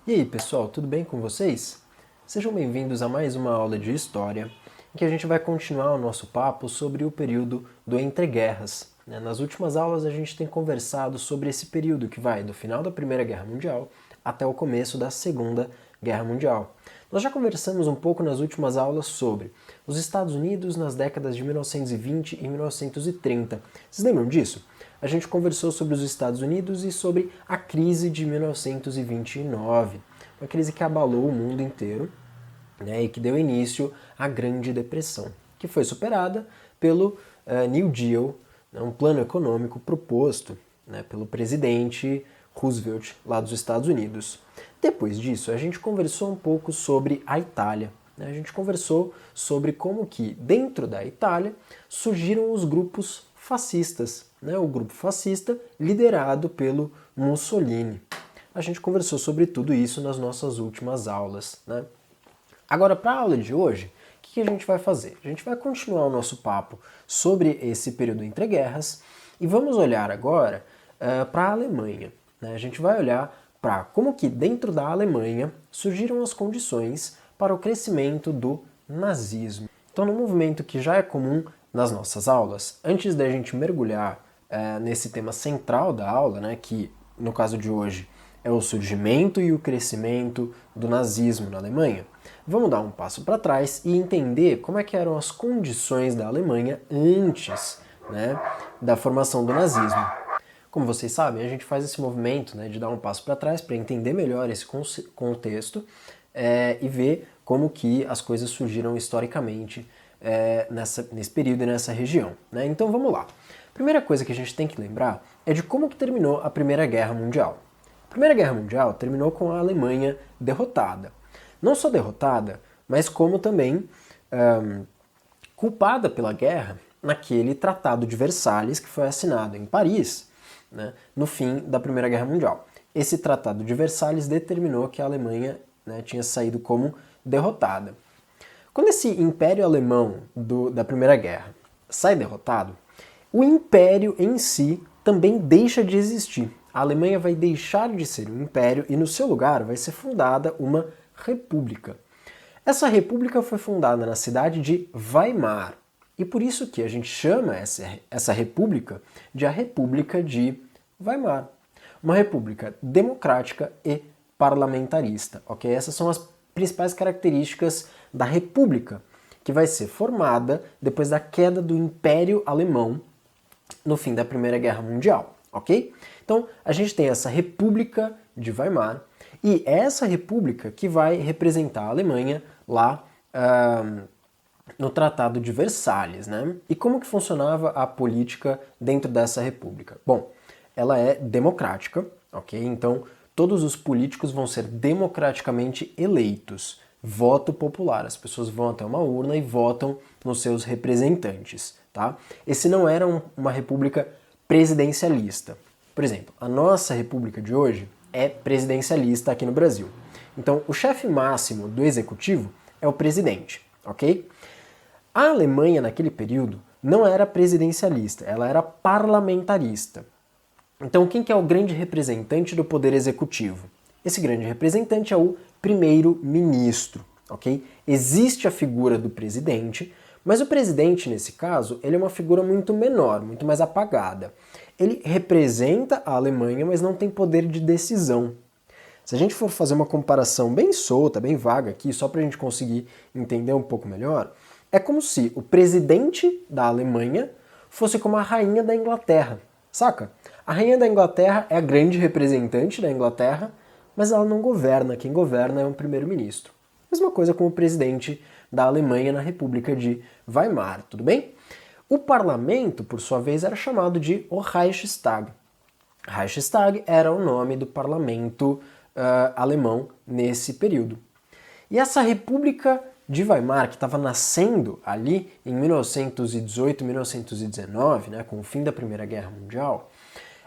E aí, pessoal, tudo bem com vocês? Sejam bem-vindos a mais uma aula de História, em que a gente vai continuar o nosso papo sobre o período do entreguerras. Nas últimas aulas a gente tem conversado sobre esse período que vai do final da Primeira Guerra Mundial até o começo da Segunda Guerra Mundial. Nós já conversamos um pouco nas últimas aulas sobre os Estados Unidos nas décadas de 1920 e 1930. Vocês lembram disso? A gente conversou sobre os Estados Unidos e sobre a crise de 1929, uma crise que abalou o mundo inteiro, né, e que deu início à Grande Depressão, que foi superada pelo New Deal, né, um plano econômico proposto, né, pelo presidente Roosevelt lá dos Estados Unidos. Depois disso, a gente conversou um pouco sobre a Itália. A gente conversou sobre como que, dentro da Itália, surgiram os grupos fascistas, né? O grupo fascista liderado pelo Mussolini. A gente conversou sobre tudo isso nas nossas últimas aulas, né? Agora, para a aula de hoje, o que a gente vai fazer? A gente vai continuar o nosso papo sobre esse período entre guerras e vamos olhar agora para a Alemanha, né? A gente vai olhar para como que dentro da Alemanha surgiram as condições para o crescimento do nazismo. Então, no movimento que já é comum nas nossas aulas, antes da gente mergulhar nesse tema central da aula, né, que no caso de hoje é o surgimento e o crescimento do nazismo na Alemanha, vamos dar um passo para trás e entender como é que eram as condições da Alemanha antes, né, da formação do nazismo. Como vocês sabem, a gente faz esse movimento, né, de dar um passo para trás para entender melhor esse contexto e ver como que as coisas surgiram historicamente nesse período e nessa região, né? Então vamos lá. A primeira coisa que a gente tem que lembrar é de como que terminou a Primeira Guerra Mundial. A Primeira Guerra Mundial terminou com a Alemanha derrotada. Não só derrotada, mas como também culpada pela guerra naquele Tratado de Versalhes que foi assinado em Paris, né, no fim da Primeira Guerra Mundial. Esse Tratado de Versalhes determinou que a Alemanha, né, tinha saído como derrotada. Quando esse Império Alemão da Primeira Guerra sai derrotado, o Império em si também deixa de existir. A Alemanha vai deixar de ser um império e no seu lugar vai ser fundada uma república. Essa república foi fundada na cidade de Weimar e por isso que a gente chama essa república de a República de Weimar. Uma república democrática e parlamentarista, ok? Essas são as principais características da república, que vai ser formada depois da queda do Império Alemão no fim da Primeira Guerra Mundial, ok? Então, a gente tem essa República de Weimar, e é essa república que vai representar a Alemanha lá no Tratado de Versalhes, né? E como que funcionava a política dentro dessa república? Bom, ela é democrática, ok? Então, todos os políticos vão ser democraticamente eleitos. Voto popular. As pessoas vão até uma urna e votam nos seus representantes, tá? Esse não era uma república presidencialista. Por exemplo, a nossa república de hoje é presidencialista aqui no Brasil. Então, o chefe máximo do executivo é o presidente, ok? A Alemanha, naquele período, não era presidencialista, ela era parlamentarista. Então, quem que é o grande representante do poder executivo? Esse grande representante é o primeiro-ministro, ok? Existe a figura do presidente, mas o presidente, nesse caso, ele é uma figura muito menor, muito mais apagada. Ele representa a Alemanha, mas não tem poder de decisão. Se a gente for fazer uma comparação bem solta, bem vaga aqui, só para a gente conseguir entender um pouco melhor, é como se o presidente da Alemanha fosse como a rainha da Inglaterra, saca? A rainha da Inglaterra é a grande representante da Inglaterra, mas ela não governa, quem governa é um primeiro-ministro. Mesma coisa com o presidente da Alemanha na República de Weimar, tudo bem? O parlamento, por sua vez, era chamado de o Reichstag. Reichstag era o nome do parlamento alemão nesse período. E essa República de Weimar, que estava nascendo ali em 1918, 1919, né, com o fim da Primeira Guerra Mundial,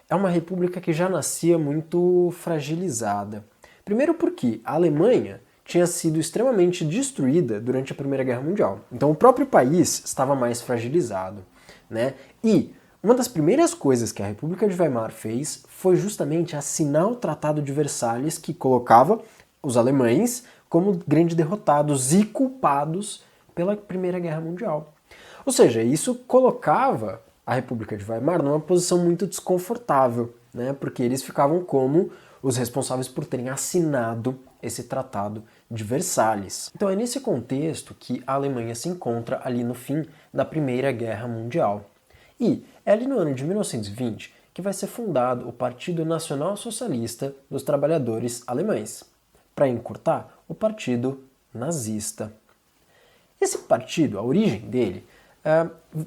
é uma república que já nascia muito fragilizada. Primeiro porque a Alemanha tinha sido extremamente destruída durante a Primeira Guerra Mundial. Então o próprio país estava mais fragilizado, né? E uma das primeiras coisas que a República de Weimar fez foi justamente assinar o Tratado de Versalhes, que colocava os alemães como grandes derrotados e culpados pela Primeira Guerra Mundial. Ou seja, isso colocava a República de Weimar numa posição muito desconfortável, né? Porque eles ficavam como os responsáveis por terem assinado esse Tratado de Versalhes. Então é nesse contexto que a Alemanha se encontra ali no fim da Primeira Guerra Mundial. E é ali no ano de 1920 que vai ser fundado o Partido Nacional Socialista dos Trabalhadores Alemães, para encurtar, o Partido Nazista. Esse partido, a origem dele,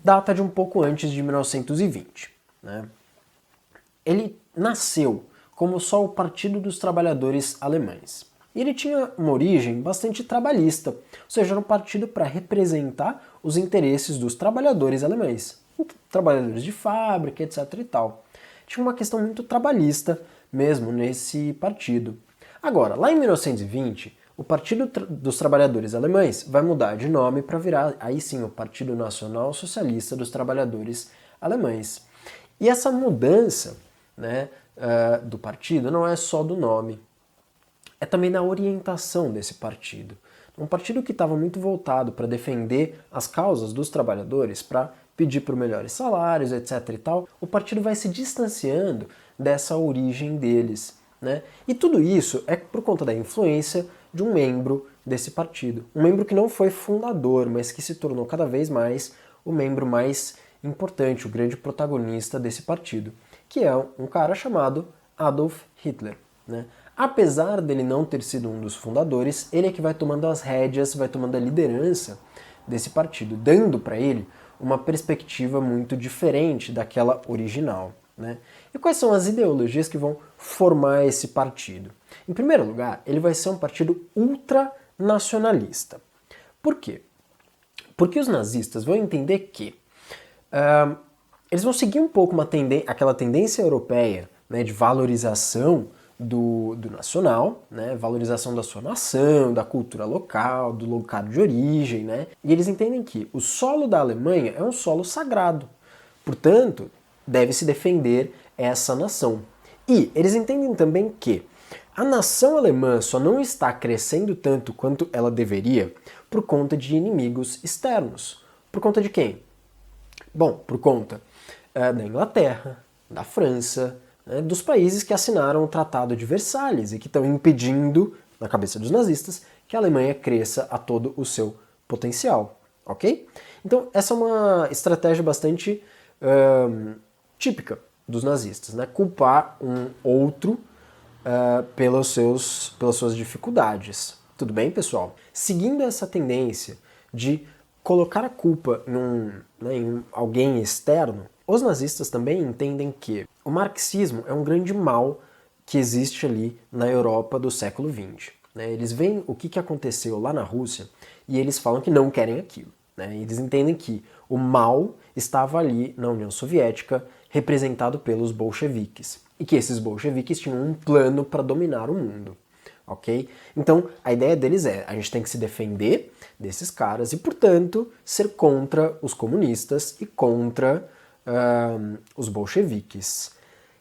data de um pouco antes de 1920. Né? Ele nasceu como só o Partido dos Trabalhadores Alemães. E ele tinha uma origem bastante trabalhista, ou seja, era um partido para representar os interesses dos trabalhadores alemães, trabalhadores de fábrica, etc. e tal. Tinha uma questão muito trabalhista mesmo nesse partido. Agora, lá em 1920, o Partido dos Trabalhadores Alemães vai mudar de nome para virar, aí sim, o Partido Nacional Socialista dos Trabalhadores Alemães. E essa mudança, né, do partido não é só do nome, é também na orientação desse partido. Um partido que estava muito voltado para defender as causas dos trabalhadores, para pedir por melhores salários, etc. e tal, o partido vai se distanciando dessa origem deles. Né? E tudo isso é por conta da influência de um membro desse partido. Um membro que não foi fundador, mas que se tornou cada vez mais o membro mais importante, o grande protagonista desse partido, que é um cara chamado Adolf Hitler. Né? Apesar dele não ter sido um dos fundadores, ele é que vai tomando as rédeas, vai tomando a liderança desse partido, dando para ele uma perspectiva muito diferente daquela original. Né? E quais são as ideologias que vão formar esse partido? Em primeiro lugar, ele vai ser um partido ultranacionalista. Por quê? Porque os nazistas vão entender que eles vão seguir um pouco aquela tendência europeia, né, de valorização do nacional, né, valorização da sua nação, da cultura local, do local de origem, né, e eles entendem que o solo da Alemanha é um solo sagrado, portanto, deve-se defender essa nação. E eles entendem também que a nação alemã só não está crescendo tanto quanto ela deveria por conta de inimigos externos. Por conta de quem? Bom, por conta da Inglaterra, da França, né, dos países que assinaram o Tratado de Versalhes e que estão impedindo, na cabeça dos nazistas, que a Alemanha cresça a todo o seu potencial. Ok? Então, essa é uma estratégia bastante típica dos nazistas, né? Culpar um outro pelas suas dificuldades. Tudo bem, pessoal? Seguindo essa tendência de colocar a culpa em alguém externo, os nazistas também entendem que o marxismo é um grande mal que existe ali na Europa do século XX. Né? Eles veem o que aconteceu lá na Rússia e eles falam que não querem aquilo. Né? Eles entendem que o mal estava ali na União Soviética, representado pelos bolcheviques, e que esses bolcheviques tinham um plano para dominar o mundo. Ok? Então, a ideia deles é, a gente tem que se defender desses caras e, portanto, ser contra os comunistas e contra os bolcheviques.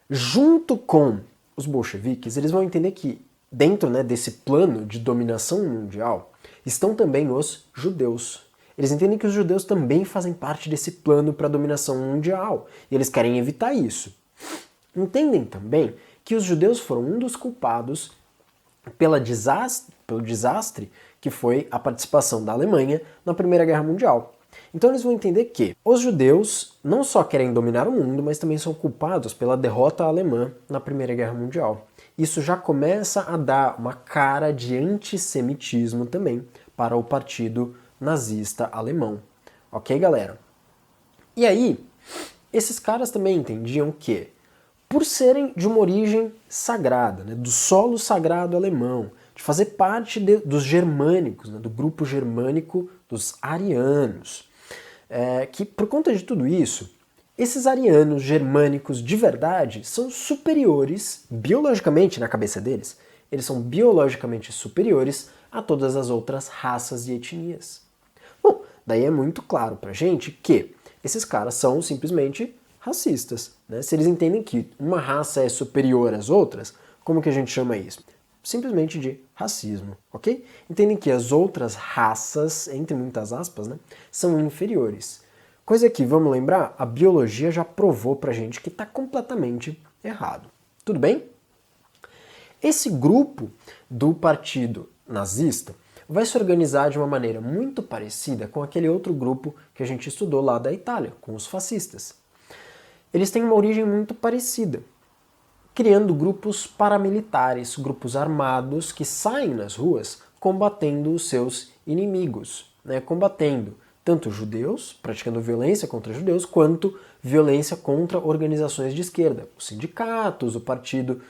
Junto com os bolcheviques, eles vão entender que dentro, né, desse plano de dominação mundial estão também os judeus. Eles entendem que os judeus também fazem parte desse plano para a dominação mundial e eles querem evitar isso. Entendem também que os judeus foram um dos culpados pelo desastre que foi a participação da Alemanha na Primeira Guerra Mundial. Então eles vão entender que os judeus não só querem dominar o mundo, mas também são culpados pela derrota alemã na Primeira Guerra Mundial. Isso já começa a dar uma cara de antissemitismo também para o partido nazista alemão. Ok, galera? E aí, esses caras também entendiam que, por serem de uma origem sagrada, né, do solo sagrado alemão, de fazer parte dos germânicos, né, do grupo germânico dos arianos, que por conta de tudo isso, esses arianos germânicos de verdade são superiores, biologicamente na cabeça deles, eles são biologicamente superiores a todas as outras raças e etnias. Bom, daí é muito claro pra gente que esses caras são simplesmente racistas. Né? Se eles entendem que uma raça é superior às outras, como que a gente chama isso? simplesmente de racismo, ok? Entendem que as outras raças, entre muitas aspas, né, são inferiores. Coisa que, vamos lembrar, a biologia já provou pra gente que está completamente errado. Tudo bem? Esse grupo do partido nazista vai se organizar de uma maneira muito parecida com aquele outro grupo que a gente estudou lá da Itália, com os fascistas. Eles têm uma origem muito parecida, criando grupos paramilitares, grupos armados que saem nas ruas combatendo os seus inimigos, né? Combatendo tanto judeus, praticando violência contra judeus, quanto violência contra organizações de esquerda, os sindicatos, o Partido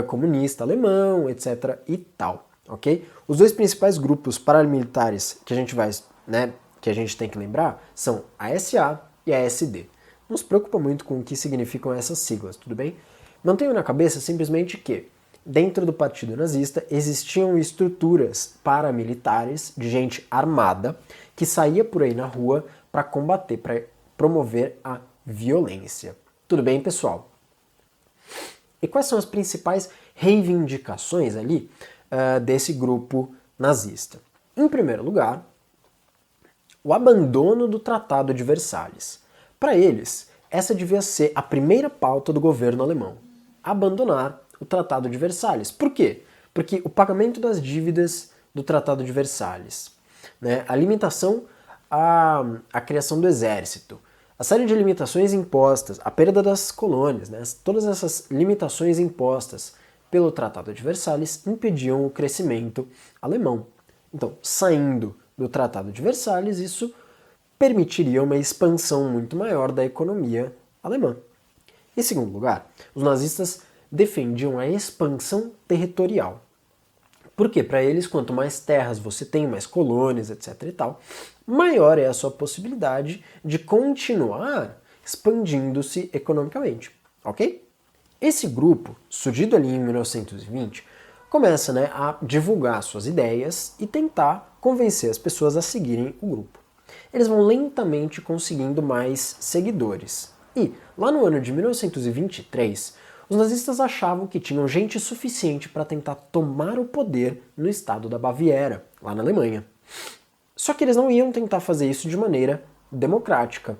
Comunista Alemão, etc. e tal, ok? Os dois principais grupos paramilitares que a gente vai, né, que a gente tem que lembrar são a SA e a SD. Não se preocupa muito com o que significam essas siglas, tudo bem? Mantenham na cabeça simplesmente que, dentro do partido nazista, existiam estruturas paramilitares de gente armada que saía por aí na rua para combater, para promover a violência. Tudo bem, pessoal? E quais são as principais reivindicações ali desse grupo nazista? Em primeiro lugar, o abandono do Tratado de Versalhes. Para eles, essa devia ser a primeira pauta do governo alemão. Abandonar o Tratado de Versalhes. Por quê? Porque o pagamento das dívidas do Tratado de Versalhes, né, a limitação à criação do exército, a série de limitações impostas, a perda das colônias, né, todas essas limitações impostas pelo Tratado de Versalhes impediam o crescimento alemão. Então, saindo do Tratado de Versalhes, isso permitiria uma expansão muito maior da economia alemã. Em segundo lugar, os nazistas defendiam a expansão territorial. Porque para eles, quanto mais terras você tem, mais colônias, etc. e tal, maior é a sua possibilidade de continuar expandindo-se economicamente, ok? Esse grupo, surgido ali em 1920, começa, né, a divulgar suas ideias e tentar convencer as pessoas a seguirem o grupo. Eles vão lentamente conseguindo mais seguidores. E, lá no ano de 1923, os nazistas achavam que tinham gente suficiente para tentar tomar o poder no estado da Baviera, lá na Alemanha. Só que eles não iam tentar fazer isso de maneira democrática.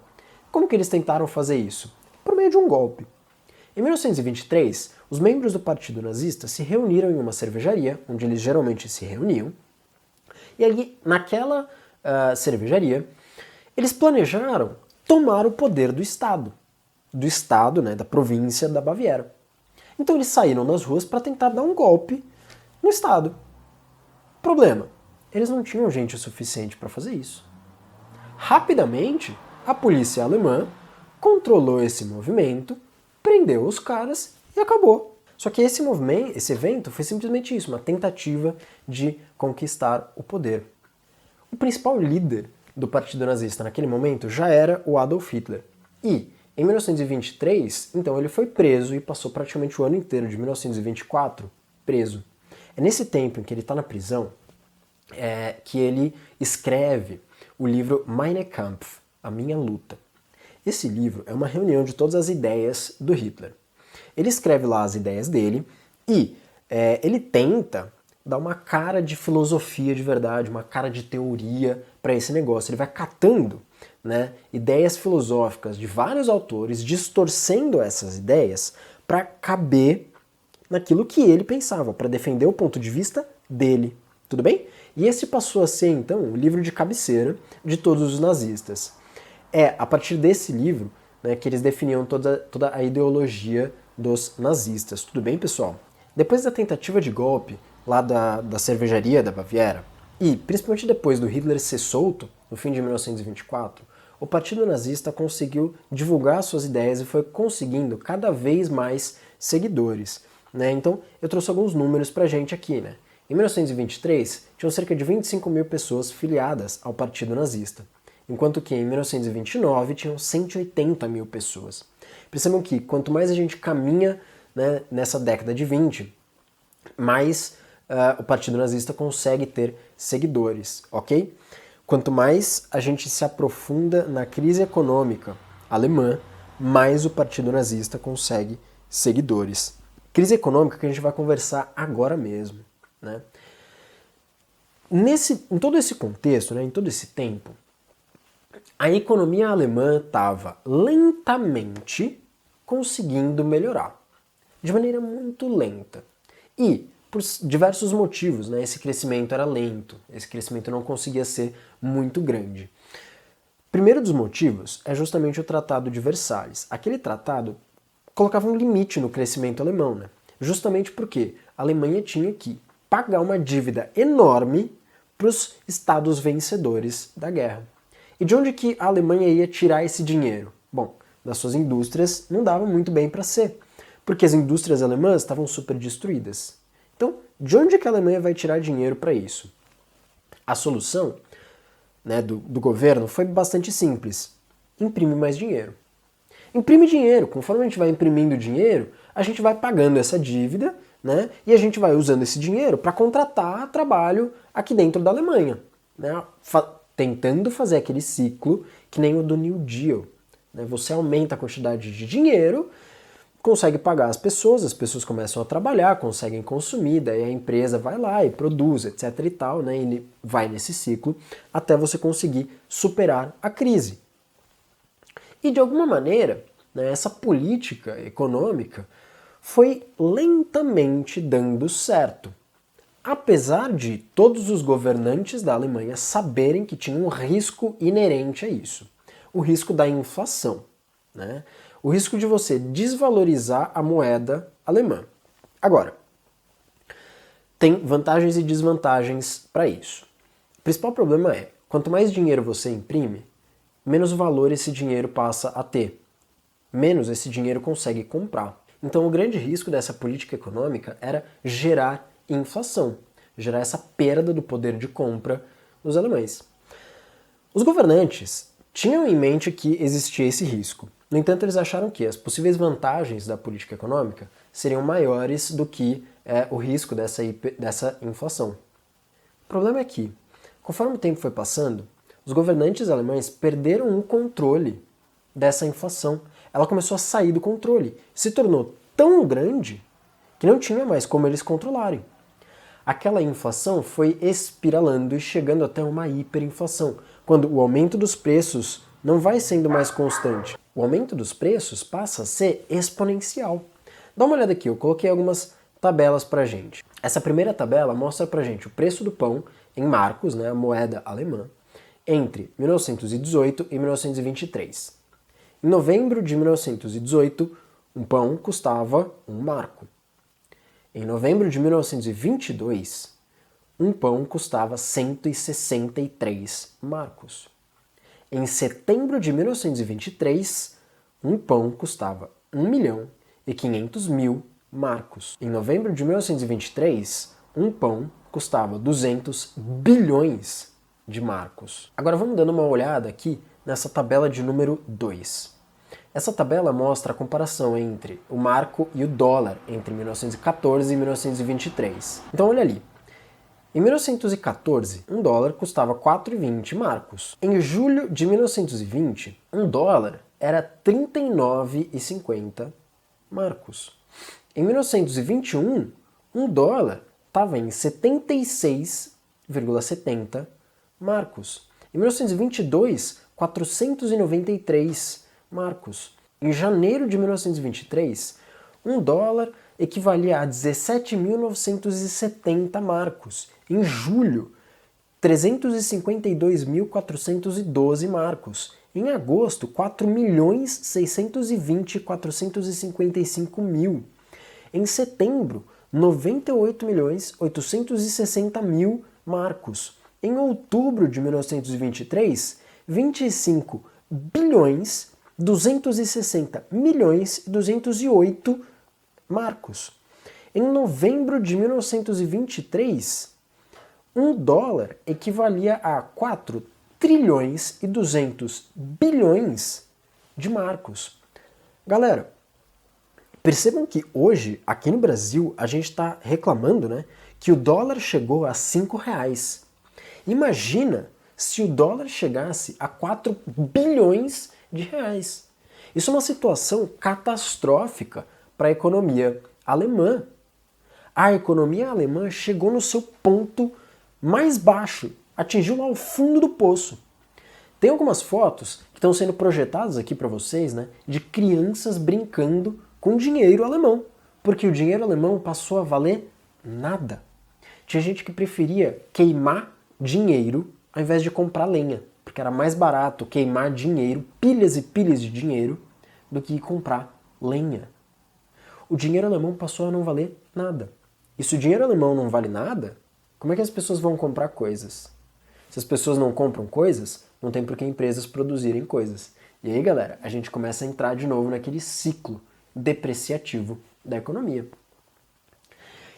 Como que eles tentaram fazer isso? Por meio de um golpe. Em 1923, os membros do Partido Nazista se reuniram em uma cervejaria, onde eles geralmente se reuniam, e ali, naquela cervejaria, eles planejaram tomar o poder do Estado, né, da província da Baviera. Então eles saíram nas ruas para tentar dar um golpe no Estado. Problema, eles não tinham gente o suficiente para fazer isso. Rapidamente, a polícia alemã controlou esse movimento, prendeu os caras e acabou. Só que esse evento foi simplesmente isso, uma tentativa de conquistar o poder. O principal líder do Partido Nazista naquele momento já era o Adolf Hitler. E, em 1923, então ele foi preso e passou praticamente o ano inteiro de 1924 preso. É nesse tempo em que ele está na prisão que ele escreve o livro Mein Kampf, A Minha Luta. Esse livro é uma reunião de todas as ideias do Hitler. Ele escreve lá as ideias dele e ele tenta dar uma cara de filosofia de verdade, uma cara de teoria para esse negócio. Ele vai catando, né, ideias filosóficas de vários autores, distorcendo essas ideias para caber naquilo que ele pensava, para defender o ponto de vista dele. Tudo bem? E esse passou a ser, então, o livro de cabeceira de todos os nazistas. É a partir desse livro, né, que eles definiam toda a ideologia dos nazistas. Tudo bem, pessoal? Depois da tentativa de golpe lá da cervejaria da Baviera, e principalmente depois do Hitler ser solto, no fim de 1924, o Partido Nazista conseguiu divulgar suas ideias e foi conseguindo cada vez mais seguidores, né? Então, eu trouxe alguns números pra gente aqui, né? Em 1923, tinham cerca de 25 mil pessoas filiadas ao Partido Nazista, enquanto que em 1929 tinham 180 mil pessoas. Percebam que quanto mais a gente caminha, né, nessa década de 20, mais o Partido Nazista consegue ter seguidores, ok? Quanto mais a gente se aprofunda na crise econômica alemã, mais o Partido Nazista consegue seguidores. Crise econômica que a gente vai conversar agora mesmo. né? Em todo esse contexto, né, em todo esse tempo, a economia alemã estava lentamente conseguindo melhorar, de maneira muito lenta. E, por diversos motivos, né, esse crescimento era lento, esse crescimento não conseguia ser muito grande. O primeiro dos motivos é justamente o Tratado de Versalhes. Aquele tratado colocava um limite no crescimento alemão, né? Justamente porque a Alemanha tinha que pagar uma dívida enorme para os estados vencedores da guerra. E de onde que a Alemanha ia tirar esse dinheiro? Bom, das suas indústrias não dava muito bem para ser, porque as indústrias alemãs estavam super destruídas. Então, de onde que a Alemanha vai tirar dinheiro para isso? A solução, né, do governo foi bastante simples. Imprime mais dinheiro. Imprime dinheiro. Conforme a gente vai imprimindo dinheiro, a gente vai pagando essa dívida, né, e a gente vai usando esse dinheiro para contratar trabalho aqui dentro da Alemanha, né, tentando fazer aquele ciclo que nem o do New Deal. Né, você aumenta a quantidade de dinheiro, consegue pagar as pessoas começam a trabalhar, conseguem consumir, daí a empresa vai lá e produz, etc e tal, né? E vai nesse ciclo até você conseguir superar a crise. E de alguma maneira, né, essa política econômica foi lentamente dando certo. Apesar de todos os governantes da Alemanha saberem que tinha um risco inerente a isso. O risco da inflação, né? O risco de você desvalorizar a moeda alemã. Agora, tem vantagens e desvantagens para isso. O principal problema é, quanto mais dinheiro você imprime, menos valor esse dinheiro passa a ter. Menos esse dinheiro consegue comprar. Então o grande risco dessa política econômica era gerar inflação, gerar essa perda do poder de compra dos alemães. Os governantes tinham em mente que existia esse risco. No entanto, eles acharam que as possíveis vantagens da política econômica seriam maiores do que o risco dessa inflação. O problema é que, conforme o tempo foi passando, os governantes alemães perderam o controle dessa inflação. Ela começou a sair do controle, se tornou tão grande que não tinha mais como eles controlarem. Aquela inflação foi espiralando e chegando até uma hiperinflação, quando o aumento dos preços não vai sendo mais constante. O aumento dos preços passa a ser exponencial. Dá uma olhada aqui, eu coloquei algumas tabelas pra gente. Essa primeira tabela mostra pra gente o preço do pão em marcos, né, a moeda alemã, entre 1918 e 1923. Em novembro de 1918, um pão custava um marco. Em novembro de 1922, um pão custava 163 marcos. Em setembro de 1923, um pão custava 1.500.000 marcos. Em novembro de 1923, um pão custava 200 bilhões de marcos. Agora vamos dando uma olhada aqui nessa tabela de número 2. Essa tabela mostra a comparação entre o marco e o dólar entre 1914 e 1923. Então olha ali. Em 1914, um dólar custava 4,20 marcos. Em julho de 1920, um dólar era 39,50 marcos. Em 1921, um dólar estava em 76,70 marcos. Em 1922, 493 marcos. Em janeiro de 1923, um dólar equivalia a 17.970 marcos. Em julho, 352.412 marcos. Em agosto, 4.620.455 Em setembro, 98.860.000 marcos. Em outubro de 1923, 25.260.208 marcos. Em novembro de 1923, um dólar equivalia a 4.200.000.000.000 de marcos. Galera, percebam que hoje, aqui no Brasil, a gente está reclamando, né, que o dólar chegou a R$5. Imagina se o dólar chegasse a 4 bilhões de reais. Isso é uma situação catastrófica para a economia alemã. A economia alemã chegou no seu ponto mais baixo, atingiu lá o fundo do poço. Tem algumas fotos que estão sendo projetadas aqui para vocês, né, de crianças brincando com dinheiro alemão, porque o dinheiro alemão passou a valer nada. Tinha gente que preferia queimar dinheiro ao invés de comprar lenha, porque era mais barato queimar dinheiro, pilhas e pilhas de dinheiro, do que comprar lenha. O dinheiro alemão passou a não valer nada. E se o dinheiro alemão não vale nada, como é que as pessoas vão comprar coisas? Se as pessoas não compram coisas, não tem por que empresas produzirem coisas. E aí, galera, a gente começa a entrar de novo naquele ciclo depreciativo da economia.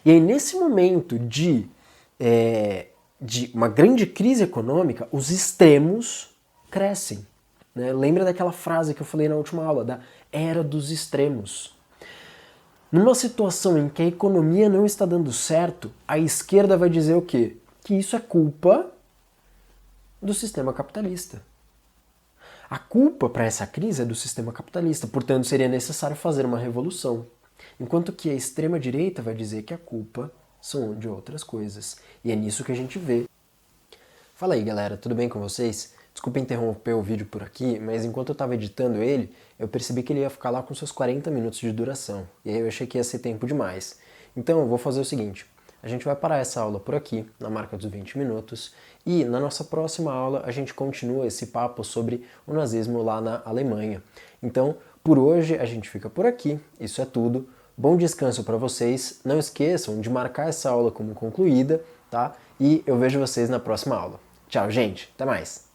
E aí, nesse momento de uma grande crise econômica, os extremos crescem. Né? Lembra daquela frase que eu falei na última aula, da era dos extremos. Numa situação em que a economia não está dando certo, a esquerda vai dizer o quê? Que isso é culpa do sistema capitalista. A culpa para essa crise é do sistema capitalista, portanto seria necessário fazer uma revolução. Enquanto que a extrema-direita vai dizer que a culpa são de outras coisas. E é nisso que a gente vê. Fala aí, galera, tudo bem com vocês? Desculpa interromper o vídeo por aqui, mas enquanto eu estava editando ele, eu percebi que ele ia ficar lá com seus 40 minutos de duração. E aí eu achei que ia ser tempo demais. Então eu vou fazer o seguinte, a gente vai parar essa aula por aqui, na marca dos 20 minutos, e na nossa próxima aula a gente continua esse papo sobre o nazismo lá na Alemanha. Então, por hoje a gente fica por aqui, isso é tudo. Bom descanso para vocês, não esqueçam de marcar essa aula como concluída, tá? E eu vejo vocês na próxima aula. Tchau, gente, até mais!